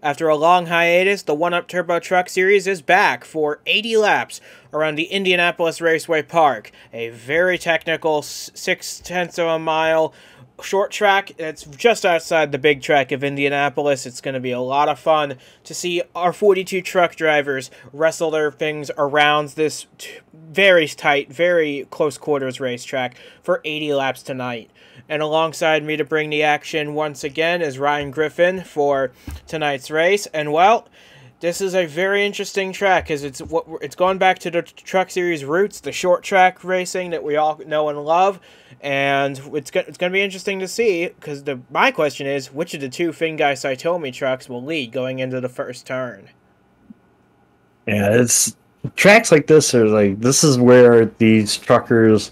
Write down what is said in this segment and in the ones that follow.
After a long hiatus, the 1UP Turbo Truck Series is back for 80 laps around the Indianapolis Raceway Park. A very technical 0.6 of a mile short track. It's just outside the big track of Indianapolis. It's going to be a lot of fun to see our 42 truck drivers wrestle their things around this very tight, very close quarters racetrack for 80 laps tonight. And alongside me to bring the action once again is Ryan Griffin for tonight's race. And well, this is a very interesting track because it's going back to the Truck Series roots, the short track racing that we all know and love. And it's going to be interesting to see because my question is, which of the two Finguy-Psytomi trucks will lead going into the first turn? Yeah, it's tracks like this this is where these truckers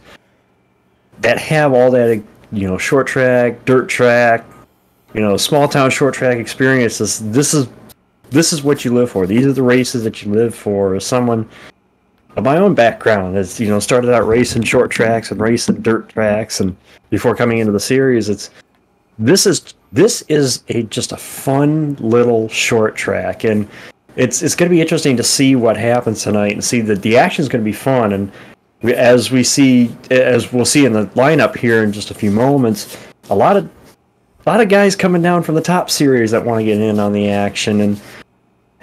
that have all that, short track, dirt track, small town short track experiences. This is what you live for. These are the races that you live for. As someone of my own background, as started out racing short tracks and racing dirt tracks, and before coming into the series, this is just a fun little short track, and it's going to be interesting to see what happens tonight and see that the action is going to be fun. And as we'll see in the lineup here in just a few moments, a lot of guys coming down from the top series that want to get in on the action, and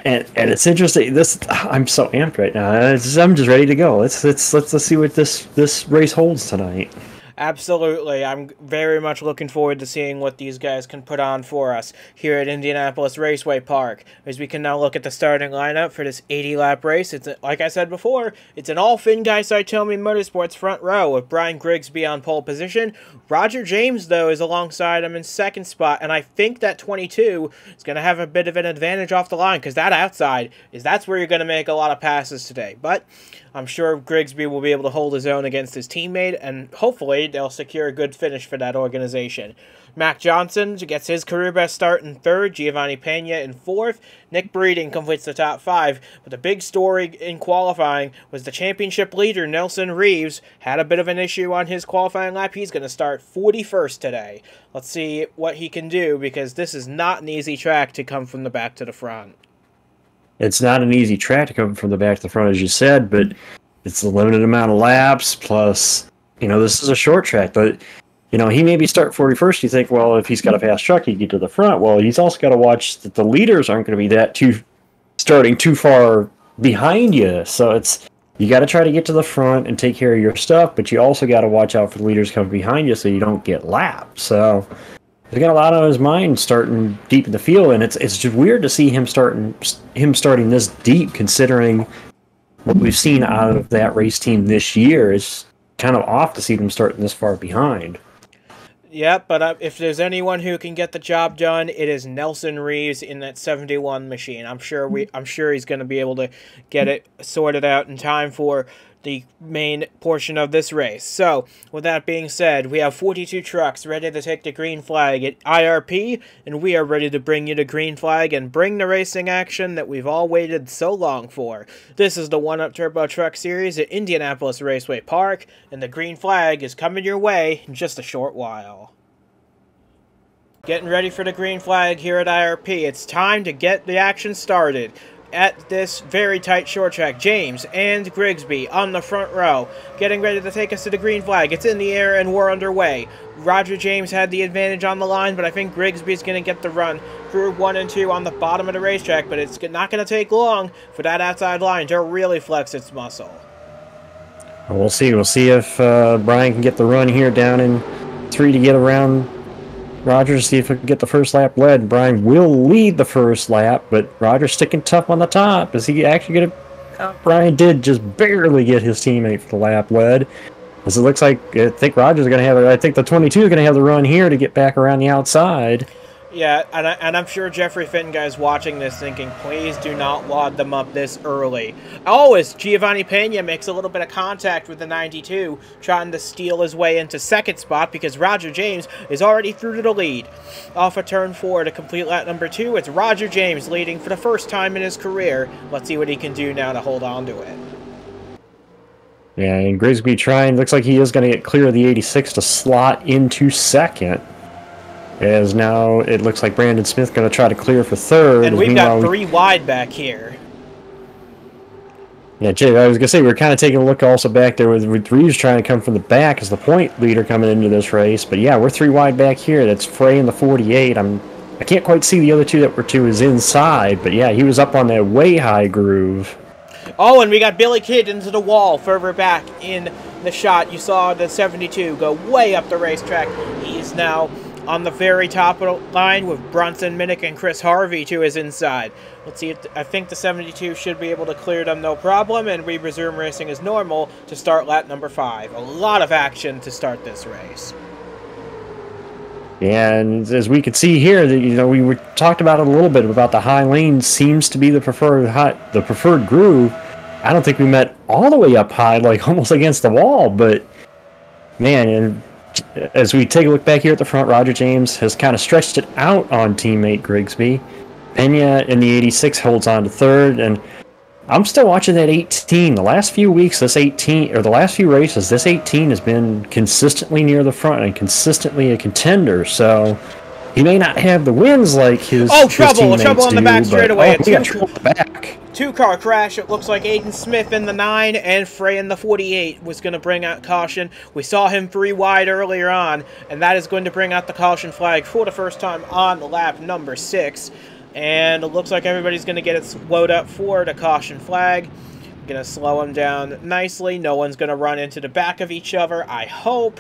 it's interesting. I'm so amped right now. I'm just ready to go. Let's see what this race holds tonight. Absolutely. I'm very much looking forward to seeing what these guys can put on for us here at Indianapolis Raceway Park, as we can now look at the starting lineup for this 80-lap race. It's, like I said before, it's an all Finguy-Psytomi Motorsports front row with Brian Grigsby on pole position. Roger James, though, is alongside him in second spot, and I think that 22 is going to have a bit of an advantage off the line, because that outside that's where you're going to make a lot of passes today. But I'm sure Grigsby will be able to hold his own against his teammate, and hopefully they'll secure a good finish for that organization. Mac Johnson gets his career best start in third, Giovanni Pena in fourth, Nick Breeding completes the top five, but the big story in qualifying was the championship leader, Nelson Reeves, had a bit of an issue on his qualifying lap. He's going to start 41st today. Let's see what he can do, because this is not an easy track to come from the back to the front. It's not an easy track to come from the back to the front, as you said, but it's a limited amount of laps, plus, this is a short track, but, he maybe start 41st. You think, well, if he's got a fast truck, he can get to the front. Well, he's also got to watch that the leaders aren't going to be starting too far behind you. So you got to try to get to the front and take care of your stuff, but you also got to watch out for the leaders coming behind you so you don't get lapped. So he's got a lot on his mind starting deep in the field, and it's just weird to see him starting this deep, considering what we've seen out of that race team this year. Is kind of off to see them starting this far behind. Yeah, but if there's anyone who can get the job done, it is Nelson Reeves in that 71 machine. I'm sure he's going to be able to get it sorted out in time for the main portion of this race. So, with that being said, we have 42 trucks ready to take the green flag at IRP, and we are ready to bring you the green flag and bring the racing action that we've all waited so long for. This is the 1UP Turbo Truck Series at Indianapolis Raceway Park, and the green flag is coming your way in just a short while. Getting ready for the green flag here at IRP. It's time to get the action started. At this very tight short track, James and Grigsby on the front row, getting ready to take us to the green flag. It's in the air and we're underway. Roger James had the advantage on the line, but I think Grigsby's going to get the run through 1 and 2 on the bottom of the racetrack, but it's not going to take long for that outside line to really flex its muscle. We'll see. We'll see if Brian can get the run here down in 3 to get around Roger, see if we can get the first lap led. Brian will lead the first lap, but Roger's sticking tough on the top. Is he actually going to... Brian did just barely get his teammate for the lap led. As it looks like, I think Roger's going to have... I think the 22 is going to have the run here to get back around the outside. Yeah, and I'm sure Jeffrey Finguy watching this thinking, please do not wad them up this early. Oh, as Giovanni Pena makes a little bit of contact with the 92, trying to steal his way into second spot because Roger James is already through to the lead. Off of turn 4 to complete lap number 2, it's Roger James leading for the first time in his career. Let's see what he can do now to hold on to it. Yeah, and Grigsby trying, looks like he is going to get clear of the 86 to slot into second. As now it looks like Brandon Smith going to try to clear for third. And we've got 3 wide back here. Yeah, Jay, I was going to say, we're kind of taking a look also back there with Reeves trying to come from the back as the point leader coming into this race. But yeah, we're 3 wide back here. That's Frey in the 48. I can't quite see the other two that were to his inside, but yeah, he was up on that way high groove. Oh, and we got Billy Kidd into the wall further back in the shot. You saw the 72 go way up the racetrack. He's now on the very top of the line with Bronson Minnick and Chris Harvey to his inside. Let's see, I think the 72 should be able to clear them no problem, and we resume racing as normal to start lap number 5. A lot of action to start this race. And as we could see here, we talked about it a little bit about the high lane seems to be the preferred groove. I don't think we met all the way up high, like almost against the wall, but man, and as we take a look back here at the front, Roger James has kind of stretched it out on teammate Grigsby. Pena in the 86 holds on to third, and I'm still watching that 18. The last few weeks, the last few races, this 18 has been consistently near the front and consistently a contender. So he may not have the wins like his trouble on the back straightaway. We got trouble at the back. 2-car crash. It looks like Aiden Smith in the 9 and Frey in the 48 was going to bring out caution. We saw him 3 wide earlier on, and that is going to bring out the caution flag for the first time on lap number 6. And it looks like everybody's going to get it slowed up for the caution flag. Going to slow them down nicely. No one's going to run into the back of each other, I hope.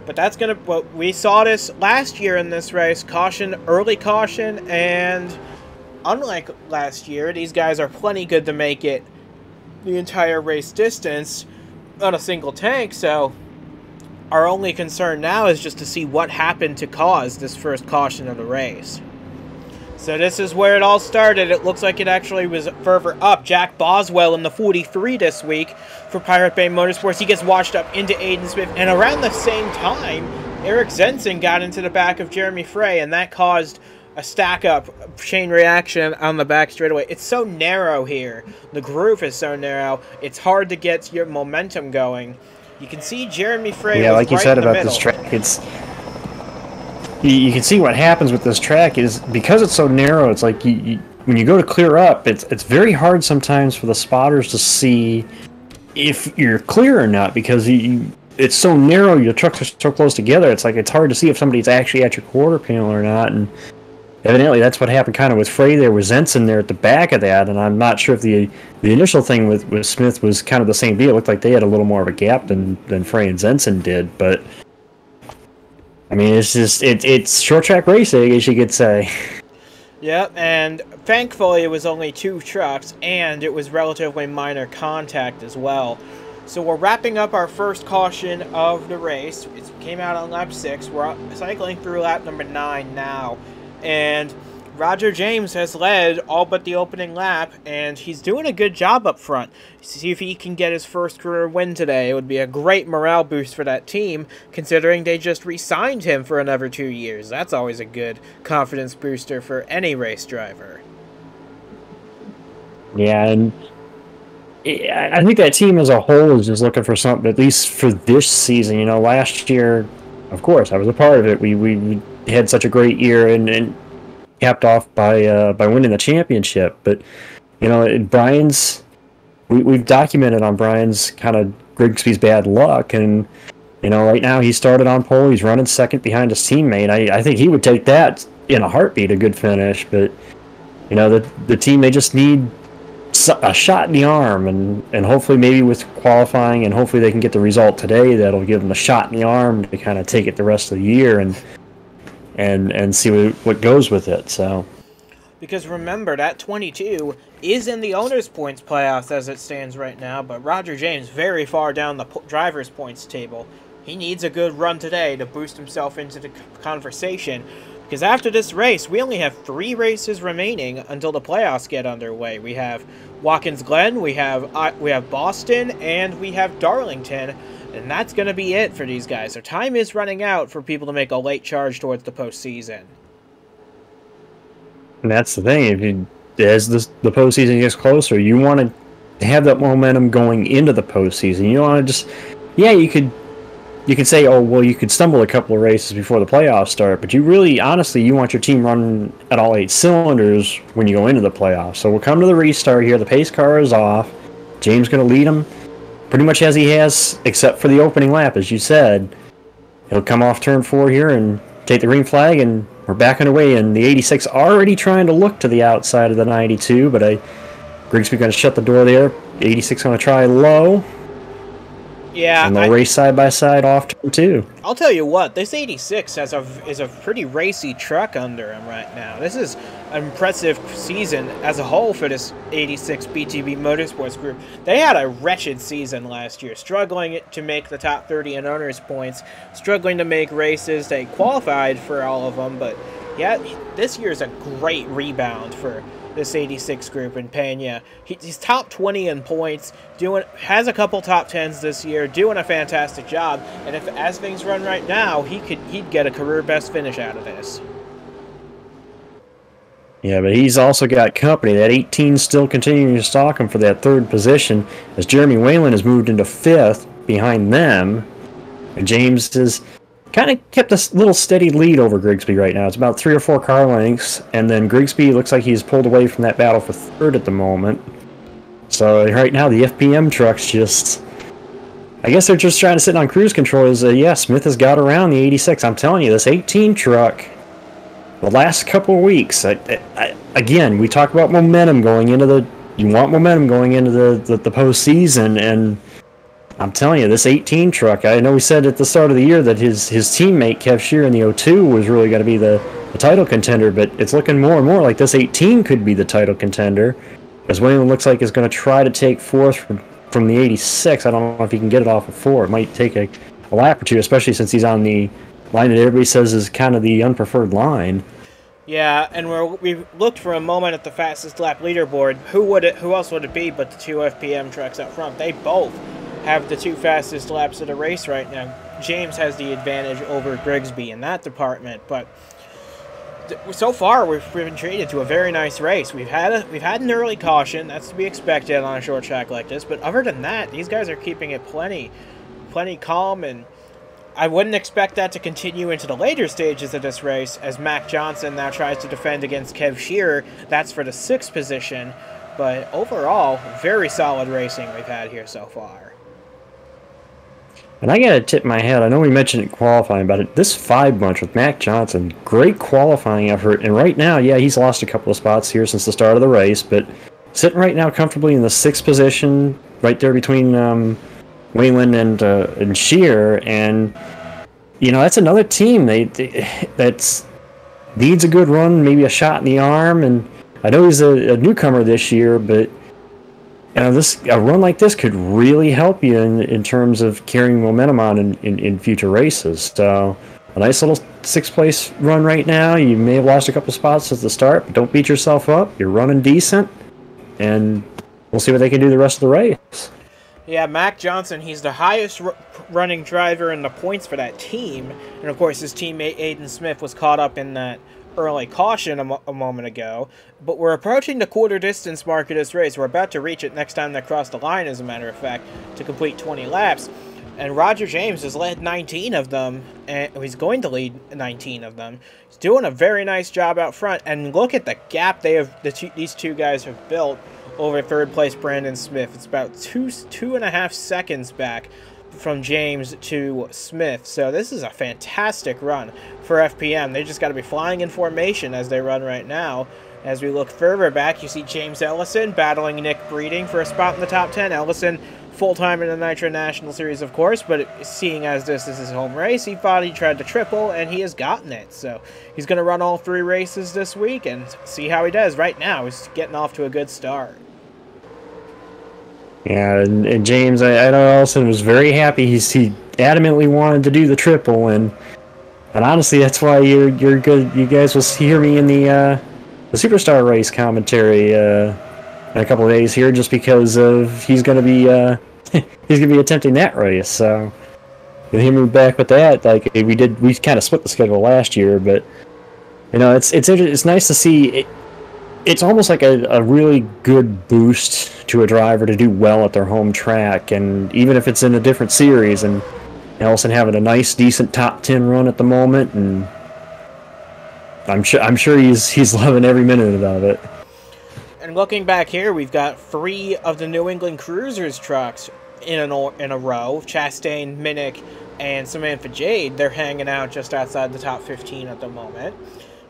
But that's going to... Well, we saw this last year in this race. Caution, early caution, and unlike last year, these guys are plenty good to make it the entire race distance on a single tank. So our only concern now is just to see what happened to cause this first caution of the race. So this is where it all started. It looks like it actually was further up. Jack Boswell in the 43 this week for Pirate Bay Motorsports. He gets washed up into Aiden Smith. And around the same time, Eric Zenson got into the back of Jeremy Frey, and that caused a stack-up chain reaction on the back straightaway. It's so narrow here. The groove is so narrow. It's hard to get your momentum going. You can see Jeremy Frey. Yeah, like you said about this track, you can see what happens with this track is because it's so narrow. It's like when you go to clear up, it's very hard sometimes for the spotters to see if you're clear or not because it's so narrow. Your trucks are so close together. It's like it's hard to see if somebody's actually at your quarter panel or not. And evidently, that's what happened kind of with Frey there, with Zenson there at the back of that. And I'm not sure if the initial thing with Smith was kind of the same deal. It looked like they had a little more of a gap than Frey and Zenson did, but. I mean, it's just, it's short track racing, as you could say. Yep, and thankfully it was only 2 trucks, and it was relatively minor contact as well. So we're wrapping up our first caution of the race. It came out on lap 6. We're cycling through lap number 9 now. And Roger James has led all but the opening lap, and he's doing a good job up front. See if he can get his first career win today. It would be a great morale boost for that team, considering they just re-signed him for another 2 years. That's always a good confidence booster for any race driver. Yeah, and I think that team as a whole is just looking for something, at least for this season. You know, last year, of course, I was a part of it. We had such a great year, and capped off by winning the championship. But you know, Brian's we've documented on Brian's kind of Grigsby's bad luck, and you know, right now he started on pole. He's running second behind his teammate. I think he would take that in a heartbeat, a good finish. But you know, the team, they just need a shot in the arm, and hopefully maybe with qualifying, and hopefully they can get the result today that'll give them a shot in the arm to kind of take it the rest of the year and see what goes with it. So, because remember, that 22 is in the owner's points playoffs as it stands right now, but Roger James very far down the driver's points table. He needs a good run today to boost himself into the conversation, because after this race, we only have 3 races remaining until the playoffs get underway. We have Watkins Glen, we have Boston, and we have Darlington. And that's going to be it for these guys. So time is running out for people to make a late charge towards the postseason. And that's the thing. As the postseason gets closer, you want to have that momentum going into the postseason. You don't want to just... Yeah, you could you can say, oh, well, you could stumble a couple of races before the playoffs start, but you really, honestly, you want your team running at all 8 cylinders when you go into the playoffs. So we'll come to the restart here. The pace car is off. James going to lead him pretty much as he has, except for the opening lap, as you said. He'll come off turn 4 here and take the green flag, and we're back underway. And the 86 already trying to look to the outside of the 92, but Grigsby going to shut the door there. 86 going to try low. Yeah, and they'll race side by side off turn 2. I'll tell you what, this 86 is a pretty racy truck under him right now. This is an impressive season as a whole for this 86 BTB Motorsports group. They had a wretched season last year, struggling to make the top 30 in owners points, struggling to make races. They qualified for all of them, but yeah, this year's a great rebound for this 86 group in Pena. He's top 20 in points, has a couple top 10s this year, doing a fantastic job, and if as things run right now, he'd get a career best finish out of this. Yeah, but he's also got company. That 18 still continuing to stalk him for that 3rd position, as Jeremy Whalen has moved into 5th behind them, and James has kind of kept a little steady lead over Grigsby right now. It's about 3 or 4 car lengths, and then Grigsby looks like he's pulled away from that battle for 3rd at the moment. So right now the FPM trucks just, I guess they're just trying to sit on cruise control. Yeah, Smith has got around the 86. I'm telling you, this 18 truck, the last couple of weeks, again, we talk about momentum going into you want momentum going into the postseason, and I'm telling you, this 18 truck, I know we said at the start of the year that his teammate, Kev Shear, in the 02 was really going to be the title contender, but it's looking more and more like this 18 could be the title contender, as Wayland looks like is going to try to take 4th from the 86. I don't know if he can get it off of 4. It might take a lap or two, especially since he's on the line that everybody says is kind of the unpreferred line. Yeah, and we looked for a moment at the fastest lap leaderboard. Who else would it be but the 2 FPM trucks up front? They both have the 2 fastest laps of the race right now. James has the advantage over Grigsby in that department, but so far we've been treated to a very nice race. We've had an early caution. That's to be expected on a short track like this, but other than that, these guys are keeping it plenty calm, and I wouldn't expect that to continue into the later stages of this race, as Mac Johnson now tries to defend against Kev Shear. That's for the 6th position, but overall, very solid racing we've had here so far. And I gotta tip my hat. I know we mentioned it qualifying, but this 5 bunch with Mac Johnson, great qualifying effort. And right now, yeah, he's lost a couple of spots here since the start of the race, but sitting right now comfortably in the 6th position, right there between Wayland and Shear. And you know, that's another team that's needs a good run, maybe a shot in the arm. And I know he's a newcomer this year, but you know, a run like this could really help you in terms of carrying momentum on in future races. So a nice little 6th place run right now. You may have lost a couple spots at the start, but don't beat yourself up. You're running decent, and we'll see what they can do the rest of the race. Yeah, Mac Johnson, he's the highest running driver in the points for that team. And of course, his teammate Aiden Smith was caught up in that early caution a moment ago, but we're approaching the quarter distance mark of this race. We're about to reach it next time they cross the line, as a matter of fact, to complete 20 laps. And Roger James has led 19 of them, and he's going to lead 19 of them. He's doing a very nice job out front, and look at the gap these 2 guys have built over 3rd place Brandon Smith. It's about 2.5 seconds back from James to Smith. So this is a fantastic run for FPM. They just got to be flying in formation as they run right now. As we look further back, you see James Ellison battling Nick Breeding for a spot in the top 10. Ellison full-time in the Nitro National Series, of course, but seeing as this is his home race, he thought he tried to triple, and he has gotten it. So he's going to run all 3 races this week and see how he does. Right now, he's getting off to a good start. Yeah, and James, I know Ellison was very happy. He adamantly wanted to do the triple, and honestly, that's why you're good. You guys will hear me in the Superstar race commentary in a couple of days here, just because of he's going to be attempting that race. So you'll hear me back with that. Like we kind of split the schedule last year, but you know, it's nice to see it. It's almost like a really good boost to a driver to do well at their home track, and even if it's in a different series. And Nelson having a nice, decent top 10 run at the moment, and I'm sure he's loving every minute of it. And looking back here, we've got 3 of the New England Cruisers trucks in a row. Chastain, Minnick, and Samantha Jade. They're hanging out just outside the top 15 at the moment,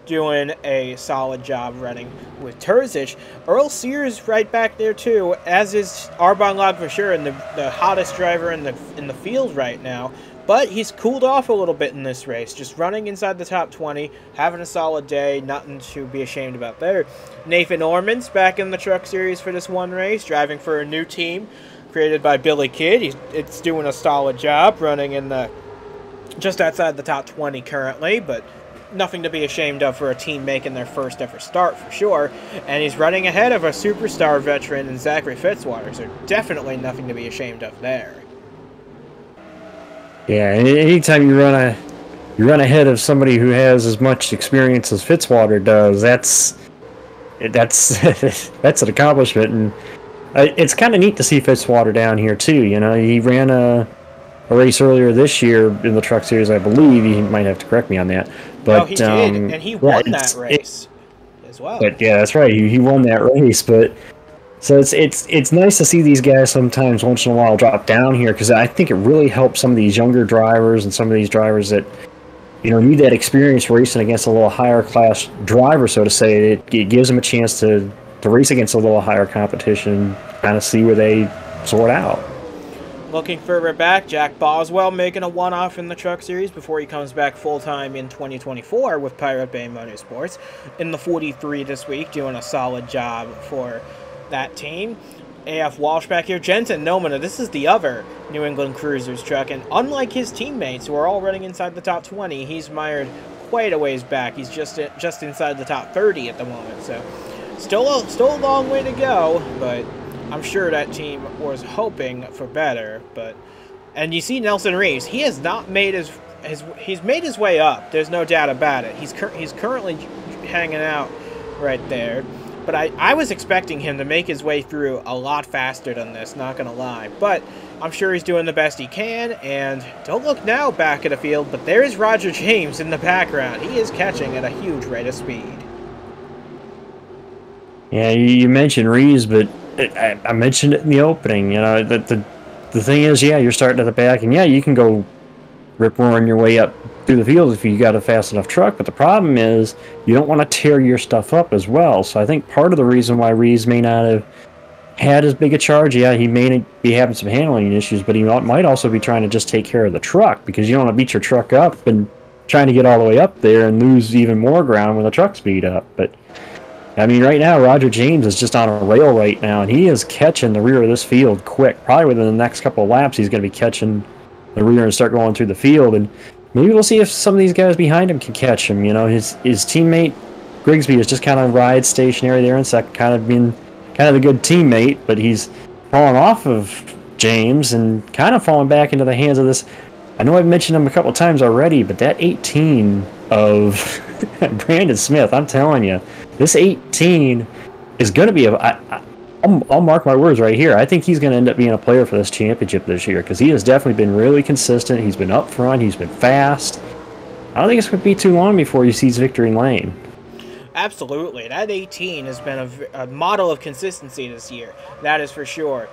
doing a solid job running with Terzic. Earl Sears right back there too, as is Arbon Lagvashur, and the hottest driver in the field right now. But he's cooled off a little bit in this race, just running inside the top 20, having a solid day, nothing to be ashamed about there. Nathan Ormond's back in the Truck Series for this one race, driving for a new team created by Billy Kidd. It's doing a solid job, running in the just outside the top 20 currently, but nothing to be ashamed of for a team making their first ever start for sure. And he's running ahead of a superstar veteran in Zachary Fitzwater, so definitely nothing to be ashamed of there. Yeah, anytime you run ahead of somebody who has as much experience as Fitzwater does, that's that's an accomplishment. And it's kind of neat to see Fitzwater down here too. You know, he ran a race earlier this year in the Truck Series, I believe. He might have to correct me on that. But he did, and he won that race as well. But yeah, that's right. He won that race. But so it's nice to see these guys sometimes once in a while drop down here, because I think it really helps some of these younger drivers and some of these drivers that need that experience racing against a little higher class driver, so to say. It gives them a chance to race against a little higher competition, kind of see where they sort out. Looking further back, Jack Boswell making a one-off in the Truck Series before he comes back full-time in 2024 with Pirate Bay Motorsports. In the 43 this week, doing a solid job for that team. AF Walsh back here. Jensen Nomina, this is the other New England Cruisers truck, and unlike his teammates who are all running inside the top 20, he's mired quite a ways back. He's just inside the top 30 at the moment, so still a long way to go, but I'm sure that team was hoping for better. And you see Nelson Reeves, he has not made he's made his way up. There's no doubt about it. He's currently hanging out right there. But I was expecting him to make his way through a lot faster than this, not gonna lie. But I'm sure he's doing the best he can, and don't look now back at the field, but there is Roger James in the background. He is catching at a huge rate of speed. Yeah, you mentioned Reeves, but I mentioned it in the opening. The thing is, yeah, you're starting at the back, and yeah, you can go rip-roaring your way up through the field if you got a fast enough truck, but the problem is you don't want to tear your stuff up as well. So I think part of the reason why Reeves may not have had as big a charge, yeah, he may be having some handling issues, but he might also be trying to just take care of the truck, because you don't want to beat your truck up and trying to get all the way up there and lose even more ground when the truck's beat up. But I mean, right now, Roger James is just on a rail right now, and he is catching the rear of this field quick. Probably within the next couple of laps, he's going to be catching the rear and start going through the field. And maybe we'll see if some of these guys behind him can catch him. His teammate Grigsby is just kind of ride stationary there in second, kind of being kind of a good teammate, but he's falling off of James and kind of falling back into the hands of this. I know I've mentioned him a couple times already, but that 18 of Brandon Smith, I'm telling you, this 18 is going to be I'll mark my words right here. I think he's going to end up being a player for this championship this year, because he has definitely been really consistent. He's been up front. He's been fast. I don't think it's going to be too long before he sees victory lane. Absolutely. That 18 has been a model of consistency this year. That is for sure.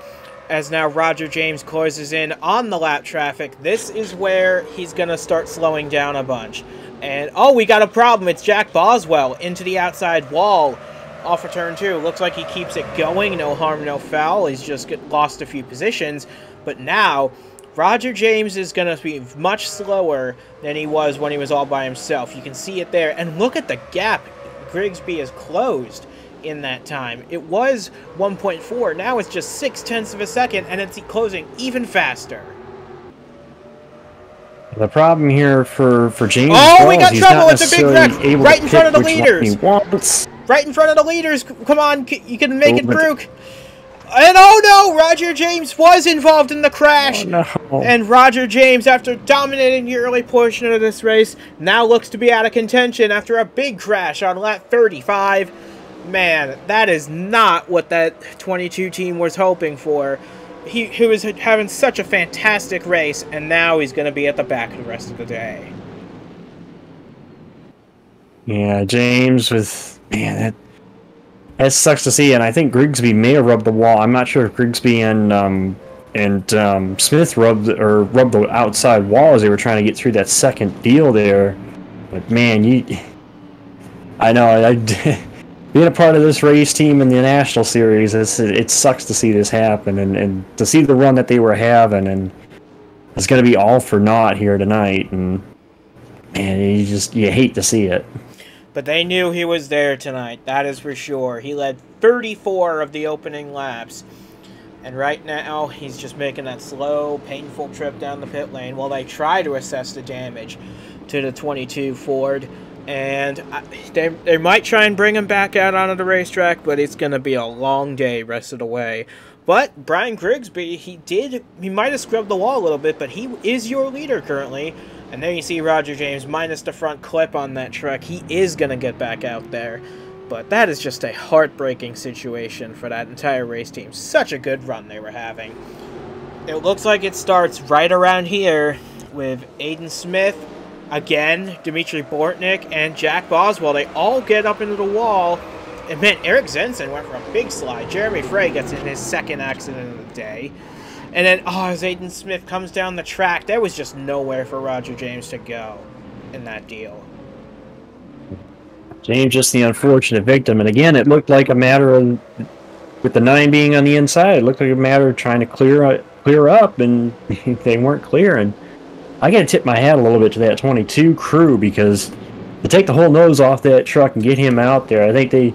As now Roger James closes in on the lap traffic, this is where he's going to start slowing down a bunch. And, oh, we got a problem. It's Jack Boswell into the outside wall off of turn 2. Looks like he keeps it going. No harm, no foul. He's just lost a few positions. But now, Roger James is going to be much slower than he was when he was all by himself. You can see it there. And look at the gap Grigsby has closed in that time. It was 1.4. Now it's just 0.6 of a second, and it's closing even faster. The problem here for James, we got trouble. It's a big wreck right in front of the leaders. Right in front of the leaders. Come on, you can make it, Brooke. And oh no, Roger James was involved in the crash. Oh, no. And Roger James, after dominating the early portion of this race, now looks to be out of contention after a big crash on lap 35. Man, that is not what that 22 team was hoping for he was having such a fantastic race, and now he's going to be at the back the rest of the day. Yeah, James with, man, that sucks to see, and I think Grigsby may have rubbed the wall. I'm not sure if Grigsby and Smith rubbed the outside wall as they were trying to get through that second deal there. But man, I know, being a part of this race team in the National Series, it sucks to see this happen, and to see the run that they were having, and it's going to be all for naught here tonight, and man, you hate to see it. But they knew he was there tonight, that is for sure. He led 34 of the opening laps. And right now, he's just making that slow, painful trip down the pit lane while they try to assess the damage to the 22 Ford. And they might try and bring him back out onto the racetrack, but it's going to be a long day rest of the way. But Brian Grigsby, he might have scrubbed the wall a little bit, but he is your leader currently. And there you see Roger James minus the front clip on that truck. He is going to get back out there. But that is just a heartbreaking situation for that entire race team. Such a good run they were having. It looks like it starts right around here with Aiden Smith, again, Dimitri Bortnik, and Jack Boswell. They all get up into the wall. And man, Eric Zenson went for a big slide. Jeremy Frey gets in his second accident of the day. And then, as Aiden Smith comes down the track, there was just nowhere for Roger James to go in that deal. James just the unfortunate victim. And again, it looked like a matter of, with the 9 being on the inside, it looked like a matter of trying to clear up, and they weren't clearing. I got to tip my hat a little bit to that 22 crew, because to take the whole nose off that truck and get him out there, I think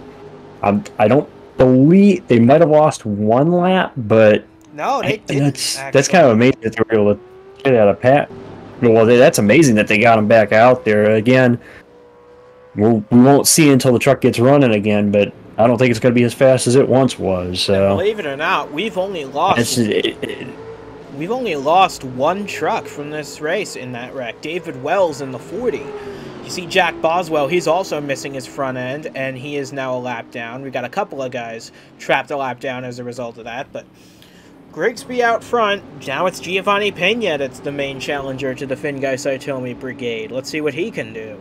I don't believe they might have lost 1 lap, but no, they didn't. That's kind of amazing that they were able to get out of Pat. Well, that's amazing that they got him back out there again. We won't see until the truck gets running again, but I don't think it's going to be as fast as it once was. So. And believe it or not, we've only lost 1 truck from this race in that wreck. David Wells in the 40. You see Jack Boswell, he's also missing his front end, and he is now a lap down. We've got a couple of guys trapped a lap down as a result of that, but Grigsby out front. Now it's Giovanni Pena that's the main challenger to the Finguy-Psytomi Brigade. Let's see what he can do.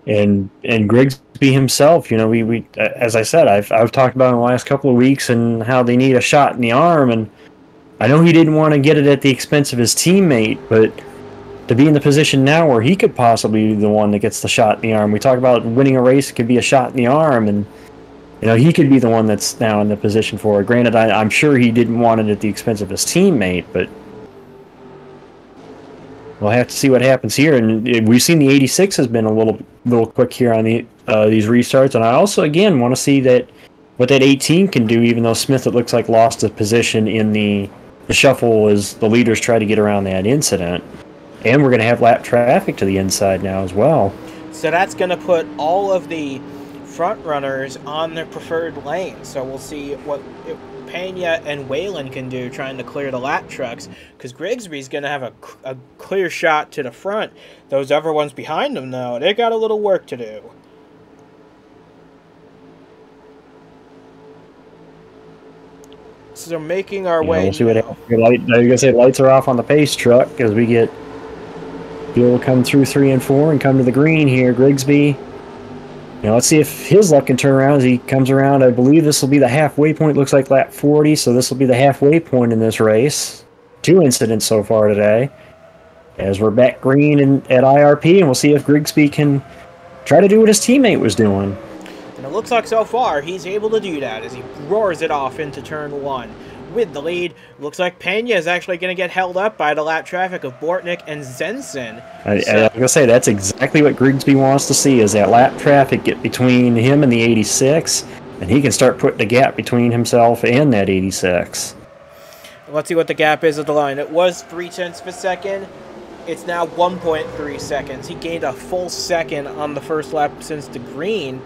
And Grigsby himself, you know, we as I said, I've talked about in the last couple of weeks and how they need a shot in the arm, and I know he didn't want to get it at the expense of his teammate, but to be in the position now where he could possibly be the one that gets the shot in the arm. We talk about winning a race could be a shot in the arm, and you know, he could be the one that's now in the position for it. Granted, I'm sure he didn't want it at the expense of his teammate, but we'll have to see what happens here. And we've seen the 86 has been a little quick here on these restarts, and I also again want to see what that 18 can do. Even though Smith, it looks like, lost a position in the shuffle as the leaders try to get around that incident, and we're going to have lap traffic to the inside now as well. So that's going to put all of the front runners on their preferred lane. So we'll see what Pena and Whalen can do trying to clear the lap trucks, because Grigsby's going to have a clear shot to the front. Those other ones behind them, though, they got a little work to do. So making our way. We'll see what happens. I was going to say lights are off on the pace truck as we get Bill come through 3 and 4 and come to the green here. Grigsby. Let's see if his luck can turn around as he comes around. I believe this will be the halfway point. Looks like lap 40, so this will be the halfway point in this race. 2 incidents so far today. As we're back green at IRP, and we'll see if Grigsby can try to do what his teammate was doing. And it looks like so far he's able to do that as he roars it off into turn 1. With the lead, looks like Pena is actually going to get held up by the lap traffic of Bortnik and Zenson. I was going to say, that's exactly what Grigsby wants to see, is that lap traffic get between him and the 86, and he can start putting a gap between himself and that 86. Let's see what the gap is at the line. It was 0.3 of a second. It's now 1.3 seconds. He gained a full second on the first lap since the green,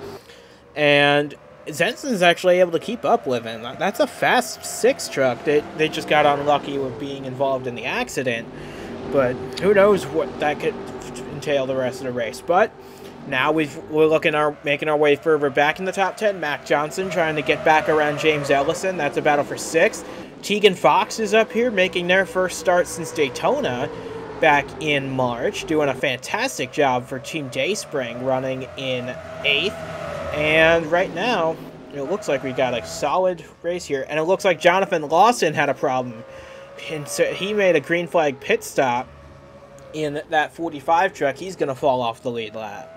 and Zenson's actually able to keep up with him. That's a fast 6 truck. They just got unlucky with being involved in the accident. But who knows what that could entail the rest of the race. But Now we're making our way further back in the top 10. Mac Johnson trying to get back around James Ellison. That's a battle for 6th. Tegan Fox is up here making their first start since Daytona back in March, doing a fantastic job for Team Dayspring, running in 8th. And right now, it looks like we got a solid race here. And it looks like Jonathan Lawson had a problem. And so he made a green flag pit stop in that 45 truck. He's going to fall off the lead lap.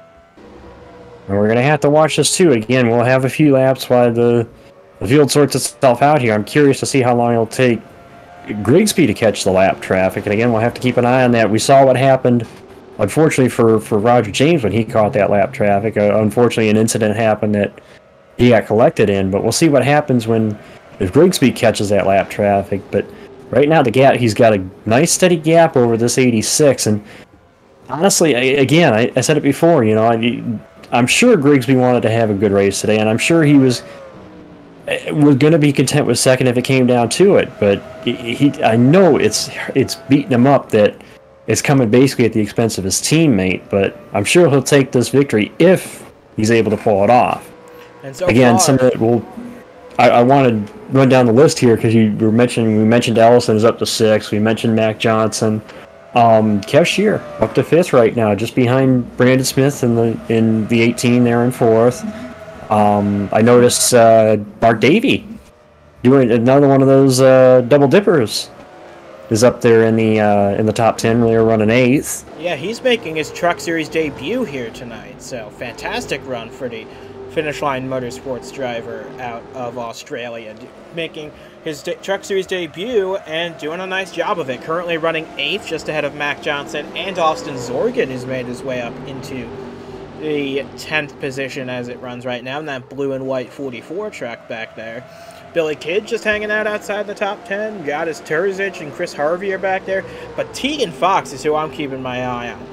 And we're going to have to watch this too. Again, we'll have a few laps while the field sorts itself out here. I'm curious to see how long it'll take Grigsby to catch the lap traffic. And again, we'll have to keep an eye on that. We saw what happened, unfortunately, for Roger James when he caught that lap traffic. Unfortunately, an incident happened that he got collected in. But we'll see what happens if Grigsby catches that lap traffic. But right now, he's got a nice steady gap over this 86. And honestly, again, I said it before, you know, I'm sure Grigsby wanted to have a good race today, and I'm sure he was going to be content with second if it came down to it. But I know it's beating him up that it's coming basically at the expense of his teammate. But I'm sure he'll take this victory if he's able to pull it off. And so again, some of it will. I want to run down the list here because we mentioned Ellison is up to 6. We mentioned Mac Johnson. Kev Shear up to 5th right now, just behind Brandon Smith in the 18 there in 4th. I noticed Mark Davey doing another one of those double dippers is up there in the top 10. They're running 8th. Yeah, he's making his Truck Series debut here tonight. So fantastic run for the Finish Line Motorsports driver out of Australia, making his Truck Series debut and doing a nice job of it. Currently running 8th, just ahead of Mac Johnson, and Austin Zorgan has made his way up into the 10th position as it runs right now in that blue and white 44 truck back there. Billy Kidd just hanging out outside the top 10. Gaddis Terzic and Chris Harvey are back there. But Tegan Fox is who I'm keeping my eye on.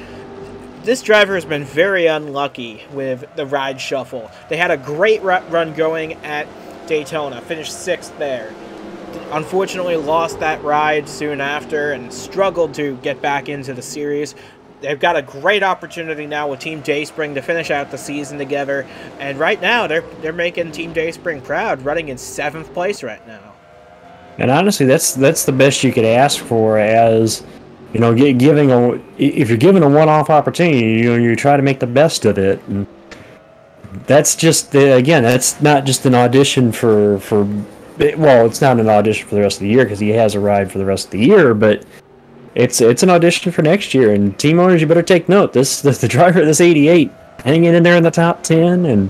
This driver has been very unlucky with the ride shuffle. They had a great run going at Daytona, finished 6th there. Unfortunately lost that ride soon after and struggled to get back into the series. They've got a great opportunity now with Team Dayspring to finish out the season together. And right now, they're making Team Dayspring proud, running in 7th place right now. And honestly, that's the best you could ask for, as you know, if you're given a one-off opportunity, you try to make the best of it. And that's just again, that's not just an audition for well, it's not an audition for the rest of the year because he has a ride for the rest of the year, but it's an audition for next year. And team owners, you better take note. The driver of this 88 hanging in there in the top 10 and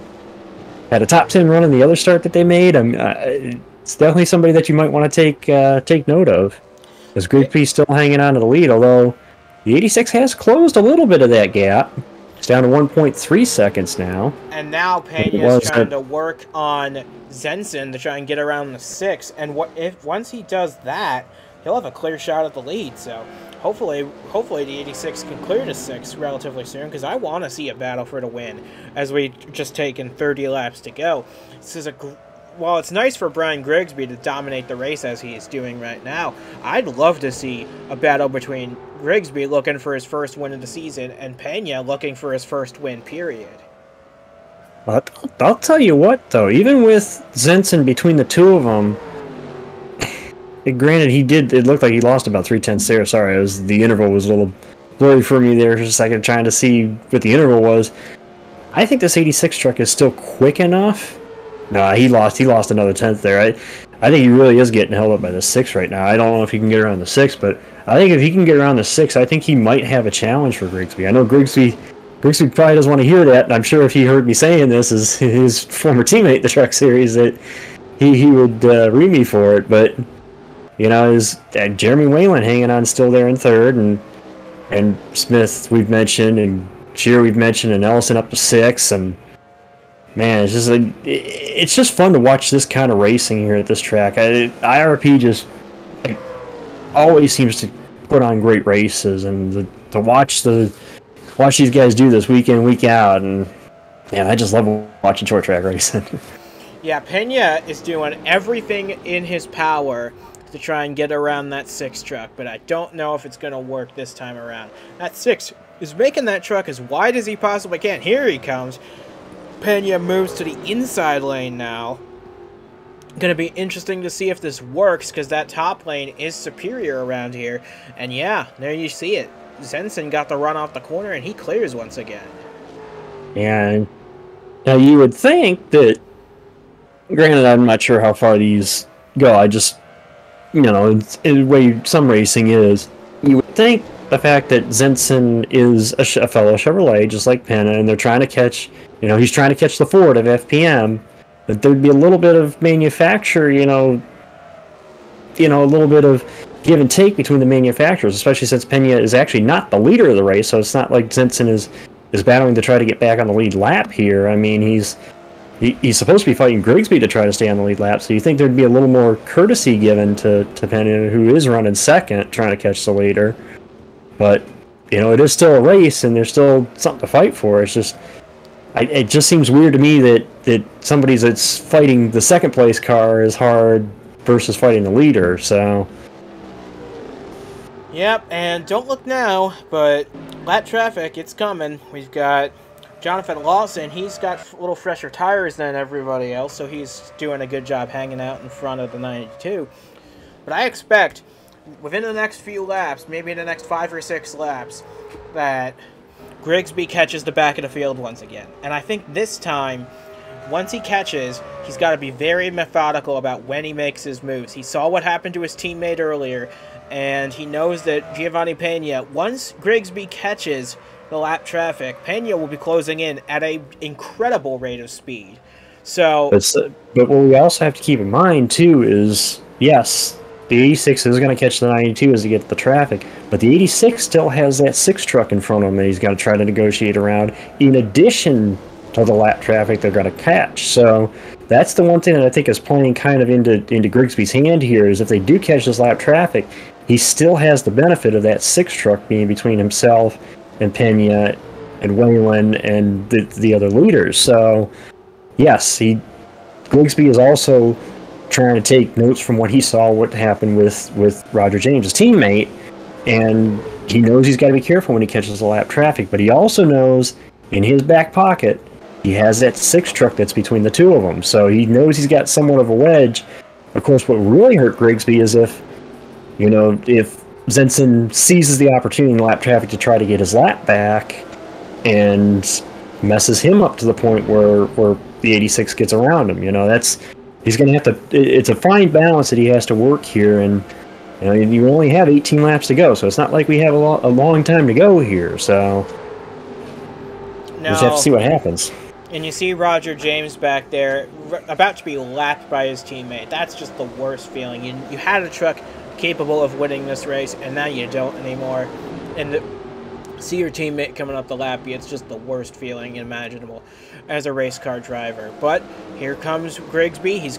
had a top 10 run in the other start that they made. It's definitely somebody that you might want to take note of. As Grigsby's still hanging on to the lead, although the 86 has closed a little bit of that gap. It's down to 1.3 seconds now. And now Pena's trying to work on Zenson to try and get around the 6. And once he does that, he'll have a clear shot at the lead. So hopefully the 86 can clear the 6 relatively soon, because I want to see a battle for the win as we just taken 30 laps to go. This is while it's nice for Brian Grigsby to dominate the race as he is doing right now, I'd love to see a battle between Grigsby looking for his first win of the season and Pena looking for his first win, period. I'll tell you what, though, even with Zenson between the two of them, granted, it looked like he lost about 3/10 there. Sorry, the interval was a little blurry for me there for a second, trying to see what the interval was. I think this 86 truck is still quick enough. No, he lost another 10th there. I think he really is getting held up by the 6 right now. I don't know if he can get around the 6, but I think if he can get around the 6, I think he might have a challenge for Grigsby. I know Grigsby probably doesn't want to hear that, and I'm sure if he heard me saying this as his former teammate in the Truck Series, that he would read me for it. But you know, is Jeremy Whalen hanging on still there in 3rd, and Smith we've mentioned, and Shear we've mentioned, and Ellison up to 6, and man, it's just fun to watch this kind of racing here at this track. IRP just always seems to put on great races, and to watch these guys do this week in, week out, and man, I just love watching short track racing. Yeah, Pena is doing everything in his power to try and get around that 6 truck, but I don't know if it's going to work this time around. That 6 is making that truck as wide as he possibly can. Here he comes. Pena moves to the inside lane now. Going to be interesting to see if this works, because that top lane is superior around here. And yeah, there you see it. Zenson got the run off the corner, and he clears once again. And now you would think that, granted, I'm not sure how far these go. I just, you know, it's the way some racing is. You would think the fact that Zenson is a fellow Chevrolet, just like Pena, and they're trying to catch, you know, he's trying to catch the Ford of FPM, that there'd be a little bit of manufacturer, you know, a little bit of give and take between the manufacturers, especially since Pena is actually not the leader of the race, so it's not like Zenson is battling to try to get back on the lead lap here. I mean, he's supposed to be fighting Grigsby to try to stay on the lead lap, so you think there'd be a little more courtesy given to Pena, who is running second, trying to catch the leader. But, you know, it is still a race, and there's still something to fight for. It's just, it just seems weird to me that somebody that's fighting the second place car is hard versus fighting the leader, so... Yep, and don't look now, but lap traffic, it's coming. We've got Jonathan Lawson. He's got a little fresher tires than everybody else, so he's doing a good job hanging out in front of the 92. But I expect, within the next few laps, maybe the next 5 or 6 laps, that Grigsby catches the back of the field once again. And I think this time, once he catches, he's got to be very methodical about when he makes his moves. He saw what happened to his teammate earlier, and he knows that Giovanni Pena, once Grigsby catches the lap traffic, Pena will be closing in at an incredible rate of speed. So, but what we also have to keep in mind, too, is, yes, the 86 is going to catch the 92 as he gets the traffic, but the 86 still has that 6 truck in front of him that he's got to try to negotiate around, in addition to the lap traffic they're going to catch. So that's the one thing that I think is playing kind of into Grigsby's hand here, is if they do catch this lap traffic, he still has the benefit of that 6 truck being between himself and Pena and Whalen and the other leaders. So, yes, Grigsby is also trying to take notes from what he saw, what happened with Roger James, his teammate, and he knows he's got to be careful when he catches the lap traffic, but he also knows in his back pocket he has that 6 truck that's between the two of them, so he knows he's got somewhat of a wedge. Of course, what really hurt Grigsby is if Zenson seizes the opportunity in lap traffic to try to get his lap back and messes him up to the point where the 86 gets around him. You know, he's going to have to. It's a fine balance that he has to work here, and you know, you only have 18 laps to go, so it's not like we have a long time to go here. So we just have to see what happens. And you see Roger James back there, about to be lapped by his teammate. That's just the worst feeling. You had a truck capable of winning this race, and now you don't anymore. And to see your teammate coming up the lap, it's just the worst feeling imaginable as a race car driver. But here comes Grigsby. He's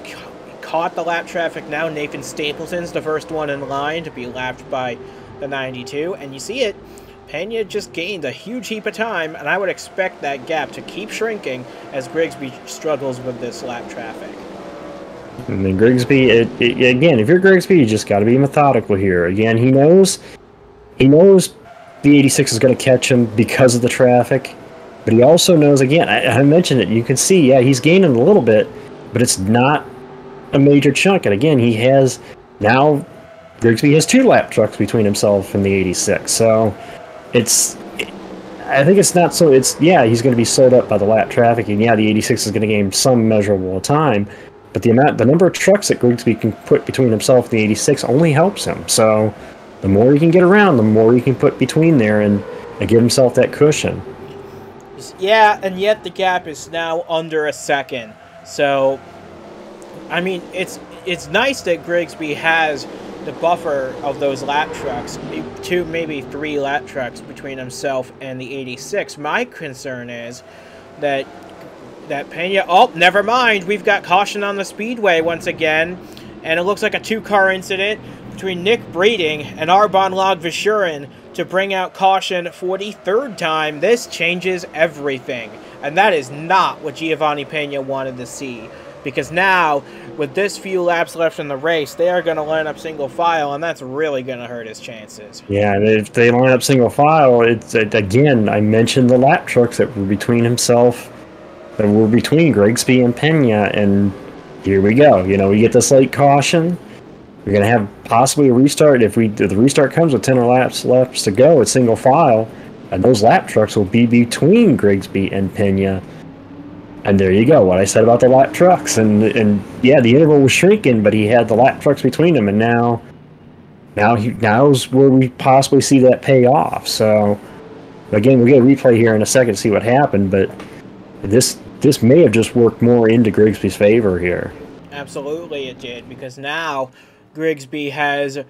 caught the lap traffic now. Nathan Stapleton's the first one in line to be lapped by the 92, and you see it. Pena just gained a huge heap of time, and I would expect that gap to keep shrinking as Grigsby struggles with this lap traffic. And then Grigsby, again, if you're Grigsby, you just got to be methodical here. Again, he knows the 86 is going to catch him because of the traffic, but he also knows, again, I mentioned it, you can see, yeah, he's gaining a little bit, but it's not a major chunk. And again, Grigsby has 2 lap trucks between himself and the 86, so I think it's not so, he's going to be slowed up by the lap traffic, and yeah, the 86 is going to gain some measurable time, but the number of trucks that Grigsby can put between himself and the 86 only helps him. So the more he can get around, the more he can put between there and give himself that cushion. Yeah, and yet the gap is now under a second. So, I mean, it's nice that Grigsby has the buffer of those lap trucks, 2, maybe 3 lap trucks between himself and the 86. My concern is that Pena, oh, never mind, we've got caution on the speedway once again, and it looks like a 2-car incident between Nick Breeding and Arbon Logvishurin to bring out caution for the 3rd time. This changes everything, and that is not what Giovanni Pena wanted to see. because now, with this few laps left in the race, they are going to line up single file, and that's really going to hurt his chances. Yeah, and if they line up single file, again, I mentioned the lap trucks that were between Grigsby and Pena, and here we go. You know, we get this late caution. We're going to have possibly a restart. If the restart comes with 10 laps to go at single file, and those lap trucks will be between Grigsby and Pena. And there you go, what I said about the lap trucks. And yeah, the interval was shrinking, but he had the lap trucks between them, and now's where we possibly see that pay off. So, again, we'll get a replay here in a second to see what happened, but this may have just worked more into Grigsby's favor here. Absolutely it did, because now Grigsby has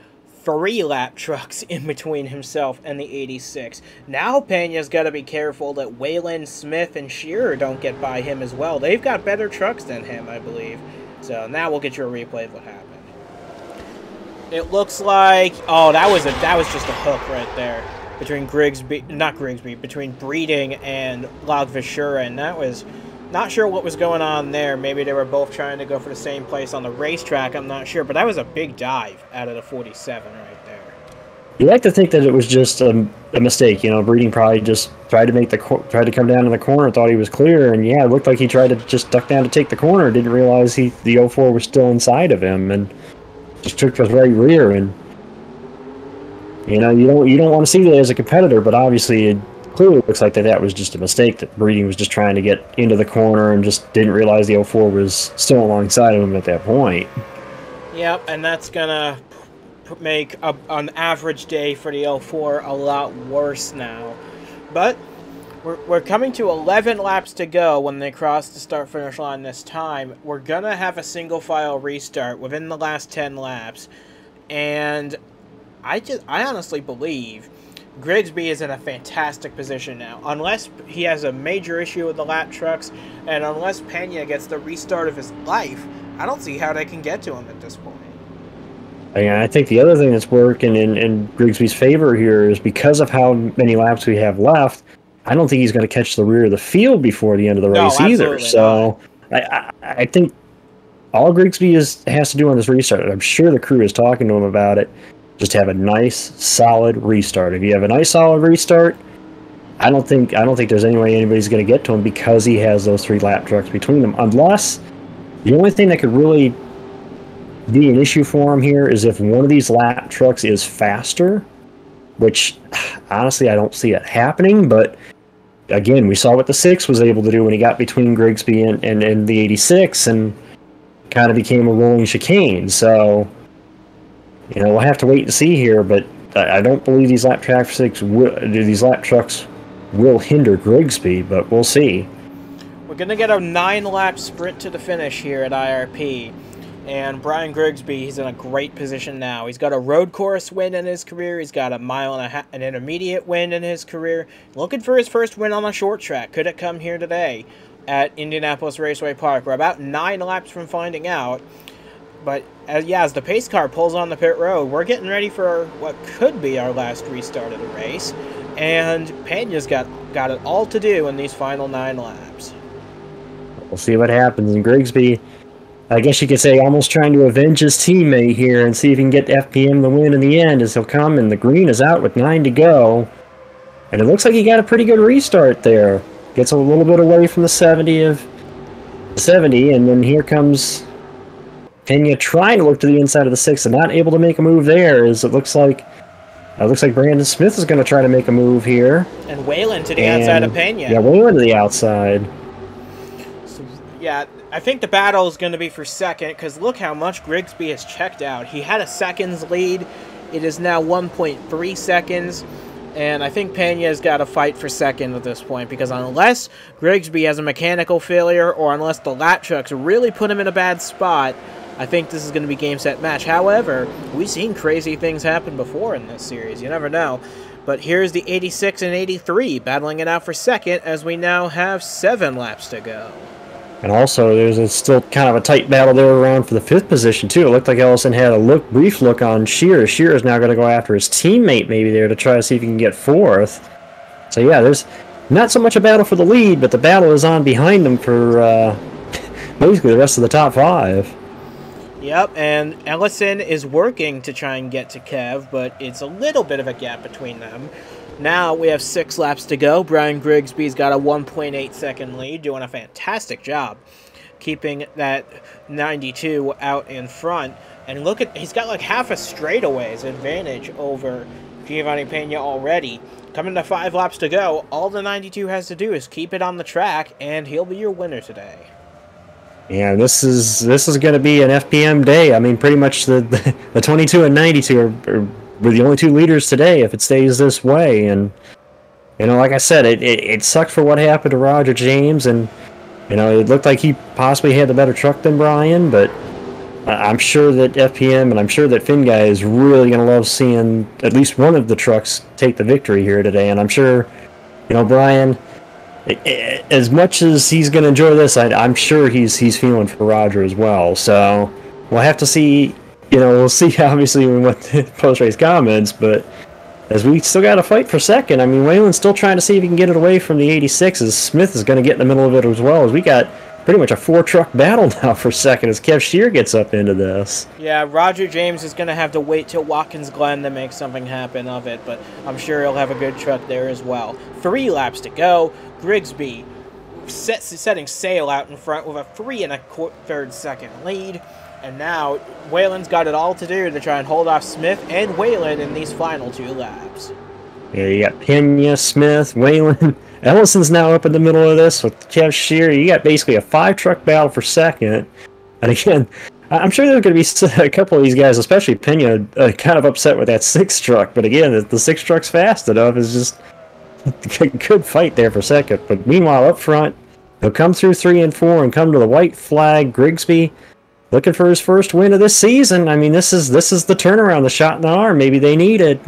3 lap trucks in between himself and the 86. Now Pena's got to be careful that Wayland, Smith, and Shearer don't get by him as well. They've got better trucks than him, I believe. So now we'll get you a replay of what happened. It looks like, oh, that was just a hook right there between between Breeding and Lagvashura, and that was not sure what was going on there. Maybe they were both trying to go for the same place on the racetrack. I'm not sure, but that was a big dive out of the 47 right there. You like to think that it was just a mistake. You know, Breeding probably just tried to come down in the corner, thought he was clear, and yeah, it looked like he tried to just duck down to take the corner. Didn't realize the 04 was still inside of him, and just took his right rear. And you know, you don't want to see that as a competitor, but obviously it clearly looks like that was just a mistake, that Breeding was just trying to get into the corner and just didn't realize the 04 was still alongside of him at that point. Yep, and that's going to make an average day for the 04 a lot worse now. But we're coming to 11 laps to go when they cross the start-finish line this time. We're going to have a single-file restart within the last 10 laps. And I honestly believe Grigsby is in a fantastic position now. Unless he has a major issue with the lap trucks, and unless Pena gets the restart of his life, I don't see how they can get to him at this point. I think the other thing that's working in Grigsby's favor here is because of how many laps we have left, I don't think he's going to catch the rear of the field before the end of the race either. So I think all Grigsby has to do on this restart, I'm sure the crew is talking to him about it, just have a nice, solid restart. If you have a nice, solid restart, I don't think there's any way anybody's going to get to him because he has those 3 lap trucks between them. Unless the only thing that could really be an issue for him here is if one of these lap trucks is faster, which honestly I don't see it happening. But again, we saw what the 6 was able to do when he got between Grigsby and the 86, and kind of became a rolling chicane. So, you know, we'll have to wait and see here, but I don't believe these lap trucks will hinder Grigsby, but we'll see. We're going to get a 9-lap sprint to the finish here at IRP, and Brian Grigsby, he's in a great position now. He's got a road course win in his career. He's got an intermediate win in his career. Looking for his first win on a short track. Could it come here today at Indianapolis Raceway Park? We're about 9 laps from finding out. But as the pace car pulls on the pit road, we're getting ready for what could be our last restart of the race. And Pena's got it all to do in these final 9 laps. We'll see what happens. And Grigsby, I guess you could say, almost trying to avenge his teammate here and see if he can get FPM the win in the end, as he'll come, and the green is out with 9 to go. And it looks like he got a pretty good restart there. Gets a little bit away from the 70, and then here comes Pena trying to look to the inside of the 6 and not able to make a move there, as it looks like Brandon Smith is going to try to make a move here. And Wayland to the outside of Pena. Yeah, Wayland to the outside. So, yeah, I think the battle is going to be for second, because look how much Grigsby has checked out. He had a seconds lead. It is now 1.3 seconds. And I think Pena's got to fight for second at this point, because unless Grigsby has a mechanical failure or unless the lap trucks really put him in a bad spot, I think this is going to be game, set, match. However, we've seen crazy things happen before in this series. You never know. But here's the 86 and 83 battling it out for second, as we now have 7 laps to go. And also, there's still kind of a tight battle there around for the 5th position, too. It looked like Ellison had a brief look on Shearer. Shearer's now going to go after his teammate maybe there to try to see if he can get 4th. So, yeah, there's not so much a battle for the lead, but the battle is on behind him for basically the rest of the top 5. Yep, and Ellison is working to try and get to Kev, but it's a little bit of a gap between them. Now we have 6 laps to go. Brian Grigsby's got a 1.8 second lead, doing a fantastic job keeping that 92 out in front. And look at, he's got like half a straightaway's advantage over Giovanni Pena already. Coming to 5 laps to go, all the 92 has to do is keep it on the track, and he'll be your winner today. Yeah, this is going to be an FPM day. I mean, pretty much the 22 and 92 are the only 2 leaders today if it stays this way. And, you know, like I said, it sucked for what happened to Roger James. And, you know, it looked like he possibly had the better truck than Brian. But I'm sure that FPM and I'm sure that Finguy is really going to love seeing at least one of the trucks take the victory here today. And I'm sure, you know, Brian, as much as he's going to enjoy this, I'm sure he's feeling for Roger as well. So we'll have to see. You know, we'll see obviously in what the post-race comments, but as we still got to fight for second. I mean, Waylon's still trying to see if he can get it away from the 86s. Smith is going to get in the middle of it as well, as we got pretty much a 4-truck battle now for second as Kev Shear gets up into this. Yeah, Roger James is going to have to wait till Watkins Glen to make something happen of it, but I'm sure he'll have a good truck there as well. 3 laps to go. Grigsby setting sail out in front with a 3 1/4 second lead. And now Waylon's got it all to do to try and hold off Smith and Waylon in these final 2 laps. Yeah, you got Pena, Smith, Waylon. Ellison's now up in the middle of this with Kev Shear. You got basically a 5-truck battle for second. And again, I'm sure there's going to be a couple of these guys, especially Pena, kind of upset with that 6-truck. But again, the 6-truck's fast enough. It's just a good fight there for second. But meanwhile, up front, they'll come through 3 and 4 and come to the white flag. Grigsby looking for his first win of this season. I mean, this is the turnaround, the shot in the arm maybe they needed.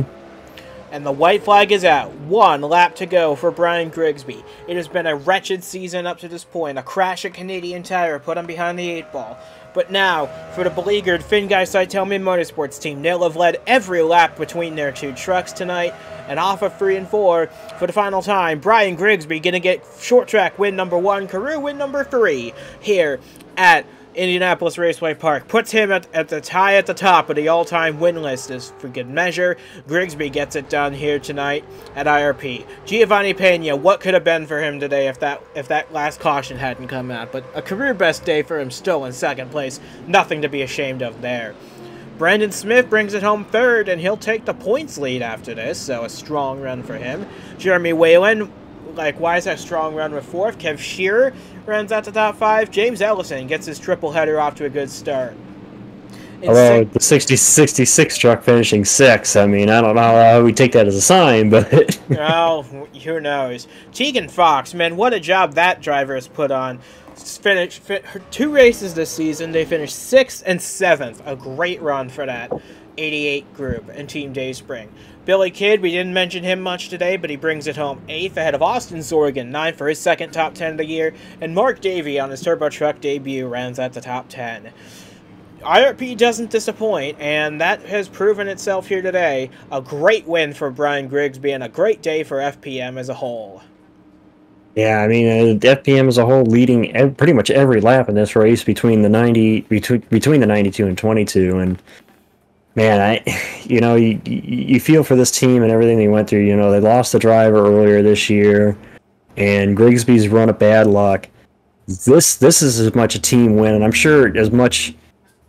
And the white flag is out. 1 lap to go for Brian Grigsby. It has been a wretched season up to this point. A crash at Canadian Tire put him behind the 8 ball. But now, for the beleaguered Finguy-Psytomi Motorsports team, they'll have led every lap between their 2 trucks tonight. And off of 3 and 4, for the final time, Brian Grigsby going to get short track win number 1, career win number 3 here at Indianapolis Raceway Park. Puts him at the tie at the top of the all-time win list as for good measure. Grigsby gets it done here tonight at IRP. Giovanni Pena, what could have been for him today if that last caution hadn't come out? But a career best day for him still in second place. Nothing to be ashamed of there. Brandon Smith brings it home 3rd, and he'll take the points lead after this, so a strong run for him. Jeremy Waylon, likewise, a strong run with 4th. Kev Shear runs out to top 5. James Ellison gets his triple header off to a good start. Although the 66 truck finishing 6th, I mean, I don't know how we take that as a sign, but... Well, who knows. Tegan Fox, man, what a job that driver has put on. Finished 2 races this season. They finished 6th and 7th. A great run for that 88 group and Team Dayspring. Billy Kidd, we didn't mention him much today, but he brings it home 8th ahead of Austin Zorgan, 9th for his 2nd top 10 of the year, and Mark Davey on his turbo truck debut rounds out the top 10. IRP doesn't disappoint, and that has proven itself here today. A great win for Brian Grigsby and a great day for FPM as a whole. Yeah, I mean, FPM as a whole leading pretty much every lap in this race between the 92 and 22, and man, you feel for this team and everything they went through. You know, they lost the driver earlier this year, and Grigsby's run of bad luck. This is as much a team win, and I'm sure as much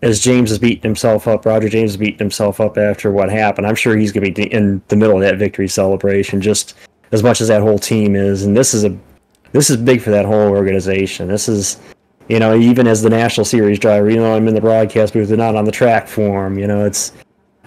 as James has beaten himself up, Roger James has beaten himself up after what happened, I'm sure he's going to be in the middle of that victory celebration just as much as that whole team is, and this is big for that whole organization. This is, you know, even as the National Series driver, even though I'm in the broadcast booth and not on the track for him, you know,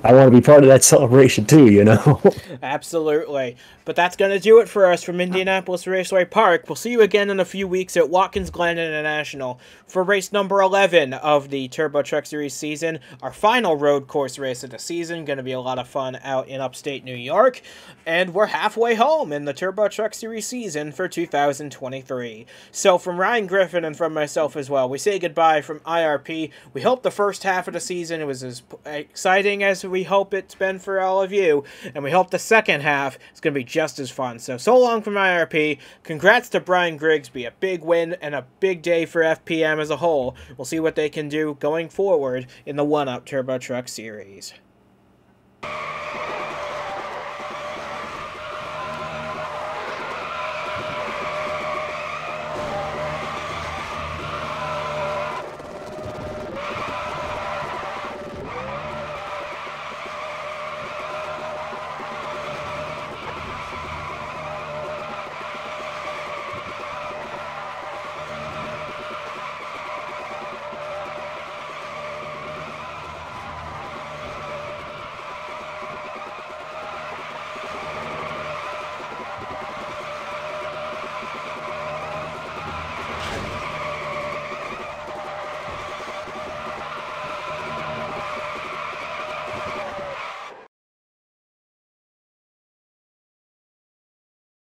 I want to be part of that celebration too, you know? Absolutely. But that's going to do it for us from Indianapolis Raceway Park. We'll see you again in a few weeks at Watkins Glen International for race number 11 of the Turbo Truck Series season. Our final road course race of the season. Going to be a lot of fun out in upstate New York. And we're halfway home in the Turbo Truck Series season for 2023. So from Ryan Griffin and from myself as well, we say goodbye from IRP. We hope the first half of the season was as exciting as we hope it's been for all of you, and we hope the second half is going to be just as fun. So long from IRP. Congrats to Brian Grigsby. A big win and a big day for FPM as a whole. We'll see what they can do going forward in the 1-Up Turbo Truck Series.